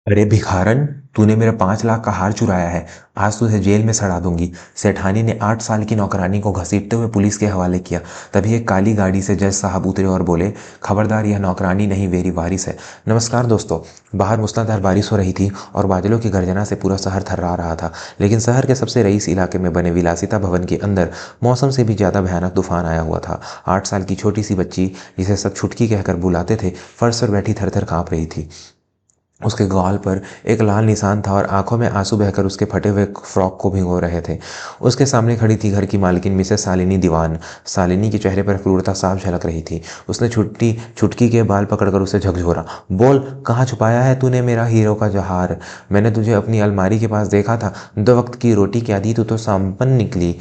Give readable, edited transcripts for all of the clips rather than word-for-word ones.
अरे भिखारन, तूने मेरा 5 लाख का हार चुराया है। आज तुझे जेल में सड़ा दूंगी। सेठानी ने 8 साल की नौकरानी को घसीटते हुए पुलिस के हवाले किया। तभी एक काली गाड़ी से जज साहब उतरे और बोले, खबरदार, यह नौकरानी नहीं, मेरी वारिस है। नमस्कार दोस्तों। बाहर मूसलाधार बारिश हो रही थी और बादलों की गर्जना से पूरा शहर थर्रा रहा था। लेकिन शहर के सबसे रईस इलाके में बने विलासिता भवन के अंदर मौसम से भी ज्यादा भयानक तूफान आया हुआ था। 8 साल की छोटी सी बच्ची, जिसे सब छुटकी कहकर बुलाते थे, फर्श पर बैठी थर थर कांप रही थी। उसके गाल पर एक लाल निशान था और आंखों में आंसू बहकर उसके फटे हुए फ्रॉक को भिगो रहे थे। उसके सामने खड़ी थी घर की मालकिन मिसेस शालिनी दीवान। शालिनी के चेहरे पर क्रूरता साफ झलक रही थी। उसने छुटकी के बाल पकड़कर उसे झकझोरा। बोल, कहाँ छुपाया है तूने मेरा हीरो का जहार? मैंने तुझे अपनी अलमारी के पास देखा था। 2 वक्त की रोटी क्या दी, तू तो संपन्न निकली।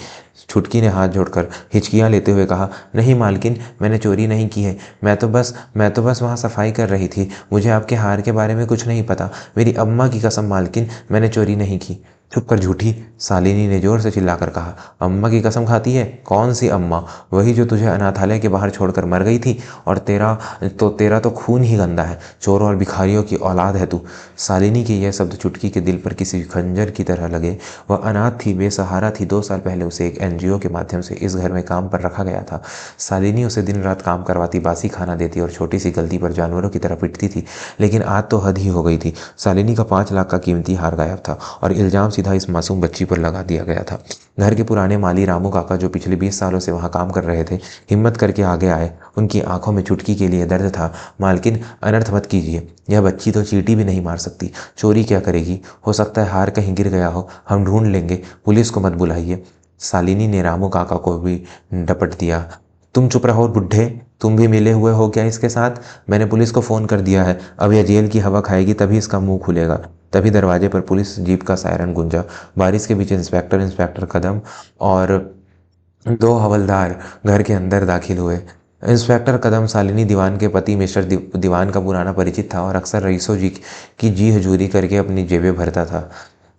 छुटकी ने हाथ जोड़कर हिचकियां लेते हुए कहा, नहीं मालकिन, मैंने चोरी नहीं की है। मैं तो बस वहाँ सफाई कर रही थी। मुझे आपके हार के बारे में कुछ नहीं पता। मेरी अम्मा की कसम मालकिन, मैंने चोरी नहीं की। चुप कर झूठी, शालिनी ने जोर से चिल्लाकर कहा। अम्मा की कसम खाती है? कौन सी अम्मा? वही जो तुझे अनाथालय के बाहर छोड़कर मर गई थी। और तेरा तो खून ही गंदा है। चोरों और भिखारियों की औलाद है तू। शालिनी के यह शब्द चुटकी के दिल पर किसी खंजर की तरह लगे। वह अनाथ थी, बेसहारा थी। 2 साल पहले उसे एक एनजीओ के माध्यम से इस घर में काम पर रखा गया था। शालिनी उसे दिन रात काम करवाती, बासी खाना देती और छोटी सी गलती पर जानवरों की तरह पिटती थी। लेकिन आज तो हद ही हो गई थी। शालिनी का 5 लाख का कीमती हार गायब था और इल्जाम सीधा इस मासूम बच्ची पर लगा दिया गया था। घर के पुराने माली रामू काका, जो पिछले 20 सालों से वहां काम कर रहे थे, हिम्मत करके आगे आए। उनकी आंखों में चुटकी के लिए दर्द था। मालकिन, अनर्थ मत कीजिए। यह बच्ची तो चींटी भी नहीं मार सकती। चोरी क्या करेगी? हो सकता है हार कहीं गिर गया हो। हम ढूंढ लेंगे। पुलिस को मत बुलाइए। शालिनी ने रामू काका को भी डपट दिया। तुम चुप रहो बुड्ढे। तुम भी मिले हुए हो क्या इसके साथ? मैंने पुलिस को फोन कर दिया है। अब यह जेल की हवा खाएगी तभी इसका मुंह खुलेगा। तभी दरवाजे पर पुलिस जीप का सायरन गूंजा। बारिश के बीच इंस्पेक्टर कदम और 2 हवलदार घर के अंदर दाखिल हुए। इंस्पेक्टर कदम शालिनी दीवान के पति मिस्टर दीवान का पुराना परिचित था और अक्सर रईसों की जी हजूरी करके अपनी जेबें भरता था।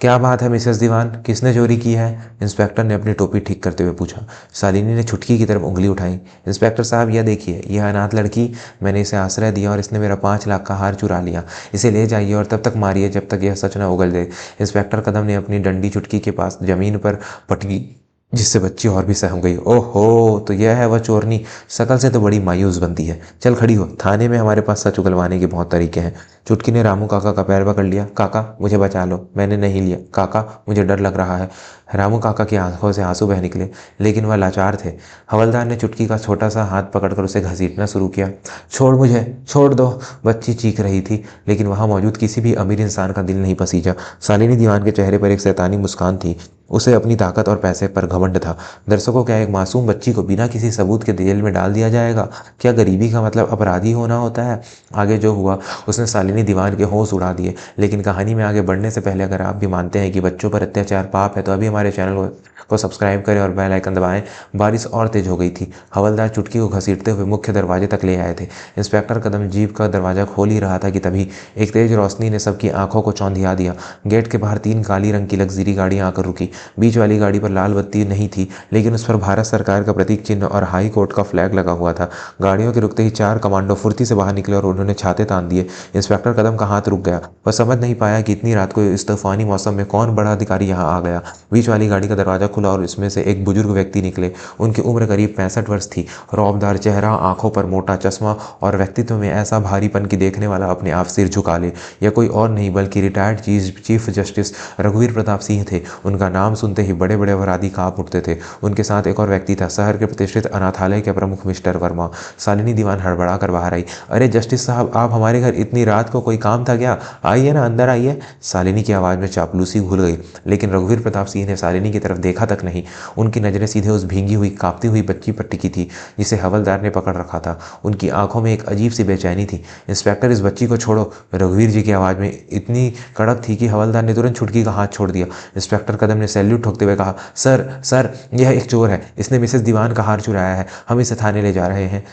क्या बात है मिसेस दीवान, किसने चोरी की है? इंस्पेक्टर ने अपनी टोपी ठीक करते हुए पूछा। शालिनी ने छुटकी की तरफ उंगली उठाई। इंस्पेक्टर साहब, यह देखिए, यह अनाथ लड़की, मैंने इसे आश्रय दिया और इसने मेरा 5 लाख का हार चुरा लिया। इसे ले जाइए और तब तक मारिए जब तक यह सच न उगल दे। इंस्पेक्टर कदम ने अपनी डंडी छुटकी के पास जमीन पर पटकी, जिससे बच्ची और भी सहम गई। ओहो, तो यह है वह चोरनी। शकल से तो बड़ी मायूस बनती है। चल खड़ी हो, थाने में हमारे पास सच उगलवाने के बहुत तरीके हैं। चुटकी ने रामू काका का पैर पकड़ लिया। काका, मुझे बचा लो, मैंने नहीं लिया। काका, मुझे डर लग रहा है। रामू काका की आंखों से आंसू बह निकले, लेकिन वह लाचार थे। हवलदार ने चुटकी का छोटा सा हाथ पकड़कर उसे घसीटना शुरू किया। छोड़ मुझे, छोड़ दो। बच्ची चीख रही थी, लेकिन वहां मौजूद किसी भी अमीर इंसान का दिल नहीं पसीजा। शालिनी दीवान के चेहरे पर एक शैतानी मुस्कान थी। उसे अपनी ताकत और पैसे पर घमंड था। दर्शकों, क्या एक मासूम बच्ची को बिना किसी सबूत के जेल में डाल दिया जाएगा? क्या गरीबी का मतलब अपराधी होना होता है? आगे जो हुआ उसने शालिनी दीवान के होश उड़ा दिए। लेकिन कहानी में आगे बढ़ने से पहले अगर आप भी मानते हैं कि बच्चों पर अत्याचार पाप है, तो अभी हमारे चैनल को सब्सक्राइब करें और बेल आइकन दबाएं। बारिश और तेज हो गई थी। हवलदार चुटकी को घसीटते हुए मुख्य दरवाजे तक ले आए थे। इंस्पेक्टर कदम जीप का दरवाजा खोल ही रहा था कि तभी एक तेज रोशनी ने सबकी आंखों को चौंधिया दिया। गेट के बाहर 3 काली रंग की लग्जरी गाड़ियां आकर रुकी। बीच वाली गाड़ी पर लाल बत्ती नहीं थी, लेकिन उस पर भारत सरकार का प्रतीक चिन्ह और हाई कोर्ट का फ्लैग लगा हुआ था। गाड़ियों के रुकते ही 4 कमांडो फुर्ती से बाहर निकले और उन्होंने छाते तान दिए। इंस्पेक्टर कदम का हाथ रुक गया। वह समझ नहीं पाया कि इतनी रात को इस तूफानी मौसम में कौन बड़ा अधिकारी यहाँ आ गया। बीच वाली गाड़ी का दरवाजा खुला और इसमें से एक बुजुर्ग व्यक्ति निकले। उनकी उम्र करीब 65 वर्ष थी। रौबदार चेहरा, आंखों पर मोटा चश्मा और व्यक्तित्व में ऐसा भारीपन कि देखने वाला अपने आप सिर झुका ले। यह कोई और नहीं बल्कि रिटायर्ड चीफ जस्टिस रघुवीर प्रताप सिंह थे। उनका नाम सुनते ही बड़े बड़े अपराधी कांप उठते थे। उनके साथ एक और व्यक्ति था, शहर के प्रतिष्ठित अनाथालय के प्रमुख मिस्टर वर्मा। शालिनी दीवान हड़बड़ा कर बाहर आई। अरे जस्टिस साहब, आप हमारे घर इतनी रात को, कोई काम था क्या? आइए ना, अंदर आइए। शालिनी की आवाज में चापलूसी घुल गई, लेकिन रघुवीर प्रताप सिंह ने शालिनी की तरफ देखा तक नहीं। उनकी नजरें सीधे उस भींगी हुई, कांपती हुई बच्ची पर टिकी थी जिसे हवलदार ने पकड़ रखा था। उनकी आंखों में एक अजीब सी बेचैनी थी। इंस्पेक्टर, इस बच्ची को छोड़ो। रघुवीर जी की आवाज में इतनी कड़क थी कि हवलदार ने तुरंत छुटकी का हाथ छोड़ दिया। इंस्पेक्टर कदम ने सैल्यूट ठोकते हुए कहा, सर सर, यह एक चोर है। इसने मिसेस दीवान का हार चुराया है। हम इसे थाने ले जा रहे हैं।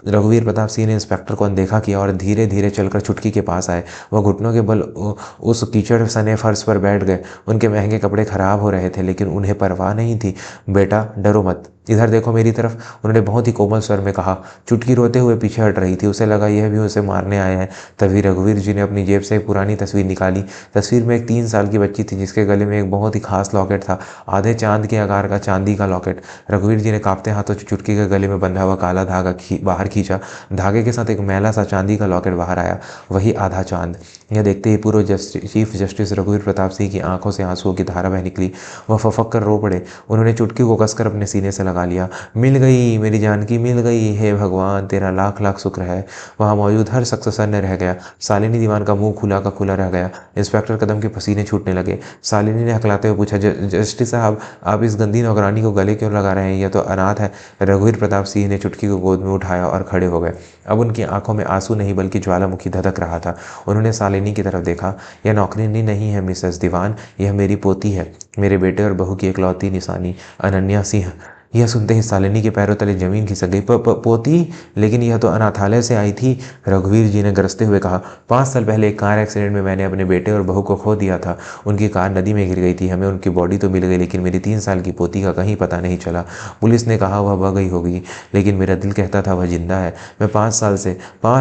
रघुवीर प्रताप सिंह ने इंस्पेक्टर को अनदेखा किया और धीरे धीरे चलकर छुटकी के पास आए। वह घुटनों के बल उस कीचड़ सने फर्श पर बैठ गए। उनके महंगे कपड़े खराब हो रहे थे, लेकिन उन्हें परवाह नहीं थी। बेटा, डरो मत। इधर देखो मेरी तरफ, उन्होंने बहुत ही कोमल स्वर में कहा। चुटकी रोते हुए पीछे हट रही थी, उसे लगा यह भी उसे मारने आया है। तभी रघुवीर जी ने अपनी जेब से एक पुरानी तस्वीर निकाली। तस्वीर में एक 3 साल की बच्ची थी जिसके गले में एक बहुत ही खास लॉकेट था, आधे चांद के आकार का चांदी का लॉकेट। रघुवीर जी ने कांपते हाथों चुटकी के गले में बंधा हुआ काला धागा बाहर खींचा। धागे के साथ एक मैला सा चांदी का लॉकेट बाहर आया, वही आधा चांद। यह देखते ही पूर्व चीफ जस्टिस रघुवीर प्रताप सिंह की आंखों से आंसुओं की धारा बह निकली। वह फफक कर रो पड़े। उन्होंने चुटकी को कसकर अपने सीने से लगा लिया। मिल गई मेरी जानकी, मिल गई, हे भगवान तेरा लाख लाख शुक्र है। वहां मौजूद हर शख्स सन्न रह गया। सालिनी दीवान का मुंह खुला का खुला रह गया। इंस्पेक्टर कदम के पसीने छूटने लगे। सालिनी ने हकलाते हुए पूछा, जस्टिस साहब, आप इस गंदी नौकरानी को गले क्यों लगा रहे हैं? यह तो अनाथ है। रघुवीर प्रताप सिंह ने चुटकी को गोद में उठाया और खड़े हो गए। अब उनकी आंखों में आंसू नहीं बल्कि ज्वालामुखी धधक रहा था। उन्होंने सालिनी की तरफ देखा। यह नौकरानी नहीं है मिसेस दीवान, यह मेरी पोती है, मेरे बेटे और बहू की इकलौती निशानी, अनन्या सिंह। यह सुनते ही सालिनी के पैरों तले जमीन खिसक गई। पोती? लेकिन यह तो अनाथालय से आई थी, रघुवीर जी ने गरजते हुए कहा। 5 साल पहले एक कार एक्सीडेंट में मैंने अपने बेटे और बहू को खो दिया था। उनकी कार नदी में गिर गई थी। हमें उनकी बॉडी तो मिल गई, लेकिन मेरी 3 साल की पोती का कहीं पता नहीं चला। पुलिस ने कहा वह बह गई होगी, लेकिन मेरा दिल कहता था वह जिंदा है। मैं 5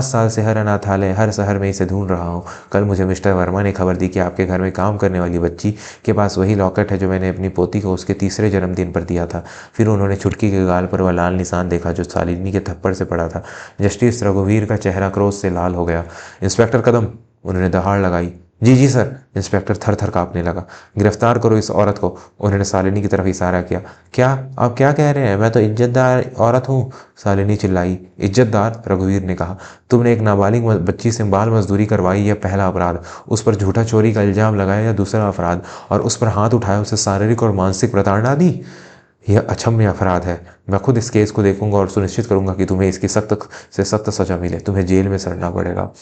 साल से हर अनाथालय, हर शहर में इसे ढूंढ रहा हूँ। कल मुझे मिस्टर वर्मा ने खबर दी कि आपके घर में काम करने वाली बच्ची के पास वही लॉकेट है जो मैंने अपनी पोती को उसके 3रे जन्मदिन पर दिया था। फिर उन्होंने चुटकी के गाल पर वह लाल निशान देखा जो सालिनी के थप्पड़ से पड़ा था। जस्टिस रघुवीर का चेहरा क्रोध से लाल हो गया। इंस्पेक्टर कदम, उन्होंने दहाड़ लगाई। जी जी सर। इंस्पेक्टर थर थर कांपने लगा। गिरफ्तार करो इस औरत को, उन्होंने सालिनी की तरफ इशारा किया। क्या आप क्या कह रहे हैं? मैं तो इज्जतदार औरत हूँ, सालिनी चिल्लाई। इज्जतदार? रघुवीर ने कहा। तुमने एक नाबालिग बच्ची से बाल मजदूरी करवाई, यह पहला अपराध। उस पर झूठा चोरी का इल्जाम लगाया, यह दूसरा अपराध। और उस पर हाथ उठाया, उसे शारीरिक और मानसिक प्रताड़ना दी, यह अक्षम्य अपराध है। मैं खुद इस केस को देखूंगा और सुनिश्चित करूंगा कि तुम्हें इसकी सख्त से सख्त सजा मिले। तुम्हें जेल में सड़ना पड़ेगा।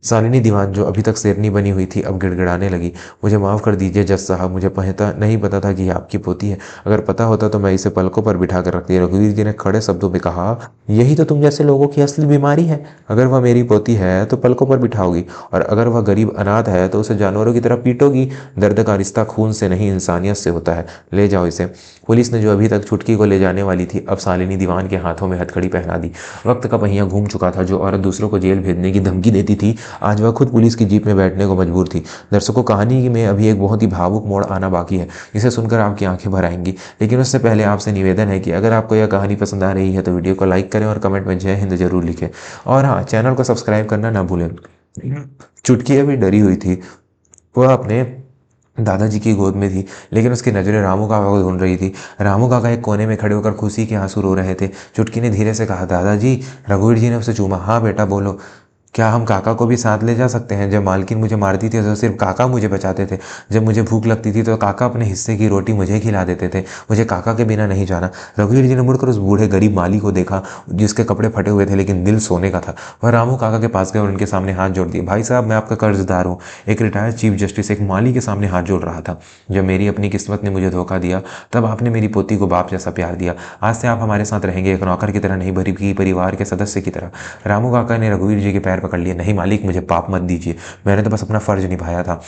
सालिनी दीवान जो अभी तक शेरनी बनी हुई थी अब गिड़गिड़ाने लगी। मुझे माफ़ कर दीजिए जज साहब, मुझे नहीं पता था कि ये आपकी पोती है। अगर पता होता तो मैं इसे पलकों पर बिठा कर रखती। रघुवीर जी ने खड़े शब्दों में कहा। यही तो तुम जैसे लोगों की असली बीमारी है। अगर वह मेरी पोती है तो पलकों पर बिठाओगी, और अगर वह गरीब अनाथ है तो उसे जानवरों की तरह पीटोगी। दर्द का रिश्ता खून से नहीं इंसानियत से होता है। ले जाओ इसे। पुलिस ने जो अभी तक छुटकी को ले जाने वाली थी अब सालिनी दीवान के हाथों में हथकड़ी पहना दी। वक्त का पहिया घूम चुका था। जो औरत दूसरों को जेल भेजने की धमकी देती थी आज वह खुद पुलिस की जीप में बैठने को मजबूर थी। दर्शकों, कहानी में अभी एक बहुत ही भावुक मोड़ आना बाकी है, जिसे सुनकर आपकी आंखें भर आएंगी। लेकिन उससे पहले आपसे निवेदन है कि अगर आपको यह कहानी पसंद आ रही है तो वीडियो को लाइक करें और कमेंट में जय हिंद जरूर लिखें। और हाँ, चैनल को सब्सक्राइब करना ना भूलें। चुटकी अभी डरी हुई थी। वह अपने दादाजी की गोद में थी, लेकिन उसकी नज़रें रामू काका को ढूंढ रही थी। रामू काका एक कोने में खड़े होकर खुशी के आंसू रो रहे थे। चुटकी ने धीरे से कहा, दादाजी। रघुवीर जी ने उसे चूमा। हाँ बेटा बोलो। क्या हम काका को भी साथ ले जा सकते हैं? जब मालकिन मुझे मारती थी तो सिर्फ काका मुझे बचाते थे। जब मुझे भूख लगती थी तो काका अपने हिस्से की रोटी मुझे खिला देते थे। मुझे काका के बिना नहीं जाना। रघुवीर जी ने मुड़कर उस बूढ़े गरीब माली को देखा जिसके कपड़े फटे हुए थे लेकिन दिल सोने का था। वह रामू काका के पास गए और उनके सामने हाथ जोड़ दिए। भाई साहब, मैं आपका कर्जदार हूँ। एक रिटायर्ड चीफ जस्टिस एक माली के सामने हाथ जोड़ रहा था। जब मेरी अपनी किस्मत ने मुझे धोखा दिया तब आपने मेरी पोती को बाप जैसा प्यार दिया। आज से आप हमारे साथ रहेंगे, एक नौकर की तरह नहीं बल्कि परिवार के सदस्य की तरह। रामू काका ने रघुवीर जी के पैर पकड़ लिए। नहीं मालिक, मुझे पाप मत दीजिए, मैंने तो बस अपना फर्ज निभाया था।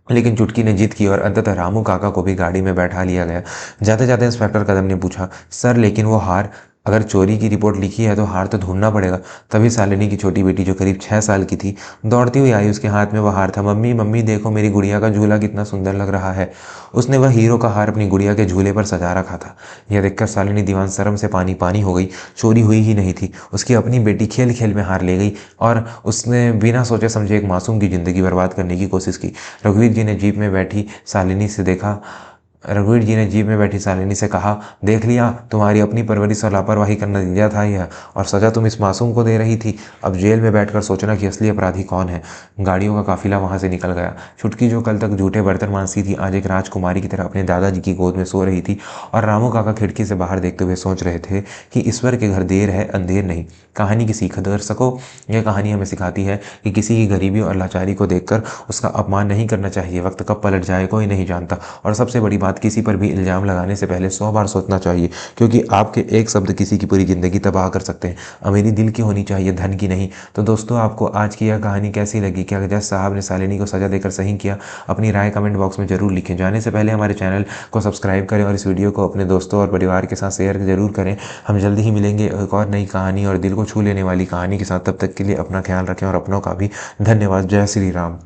लेकिन चुटकी ने जिद की और अंततः रामू काका को भी गाड़ी में बैठा लिया गया। जाते जाते इंस्पेक्टर कदम ने पूछा, सर लेकिन वो हार, अगर चोरी की रिपोर्ट लिखी है तो हार तो ढूंढना पड़ेगा। तभी सालिनी की छोटी बेटी जो करीब 6 साल की थी दौड़ती हुई आई। उसके हाथ में वह हार था। मम्मी मम्मी देखो, मेरी गुड़िया का झूला कितना सुंदर लग रहा है। उसने वह हीरो का हार अपनी गुड़िया के झूले पर सजा रखा था। यह देखकर सालिनी दीवान शर्म से पानी पानी हो गई। चोरी हुई ही नहीं थी, उसकी अपनी बेटी खेल खेल में हार ले गई और उसने बिना सोचे समझे एक मासूम की जिंदगी बर्बाद करने की कोशिश की। रघुवीर जी ने जीप में बैठी सालिनी से देखा रघुवीर जी ने जीप में बैठी सालिनी से कहा, देख लिया, तुम्हारी अपनी परवरिश और लापरवाही का नतीजा था यह, और सजा तुम इस मासूम को दे रही थी। अब जेल में बैठकर सोचना कि असली अपराधी कौन है। गाड़ियों का काफिला वहां से निकल गया। छुटकी जो कल तक झूठे बर्तन मानसी थी आज एक राजकुमारी की तरह अपने दादाजी की गोद में सो रही थी। और रामू काका खिड़की से बाहर देखते हुए सोच रहे थे कि ईश्वर के घर देर है अंधेर नहीं। कहानी की सीख दर्शकों, यह कहानी हमें सिखाती है कि किसी की गरीबी और लाचारी को देखकर उसका अपमान नहीं करना चाहिए। वक्त कब पलट जाए कोई नहीं जानता। और सबसे बड़ी बात किसी पर भी इल्ज़ाम लगाने से पहले 100 बार सोचना चाहिए, क्योंकि आपके एक शब्द किसी की पूरी ज़िंदगी तबाह कर सकते हैं। अमीरी दिल की होनी चाहिए, धन की नहीं। तो दोस्तों, आपको आज की यह कहानी कैसी लगी? क्या जज साहब ने शालिनी को सज़ा देकर सही किया? अपनी राय कमेंट बॉक्स में ज़रूर लिखें। जाने से पहले हमारे चैनल को सब्सक्राइब करें और इस वीडियो को अपने दोस्तों और परिवार के साथ शेयर ज़रूर करें। हम जल्दी ही मिलेंगे एक और नई कहानी और दिल को छू लेने वाली कहानी के साथ। तब तक के लिए अपना ख्याल रखें और अपनों का भी धन्यवाद। जय श्री राम।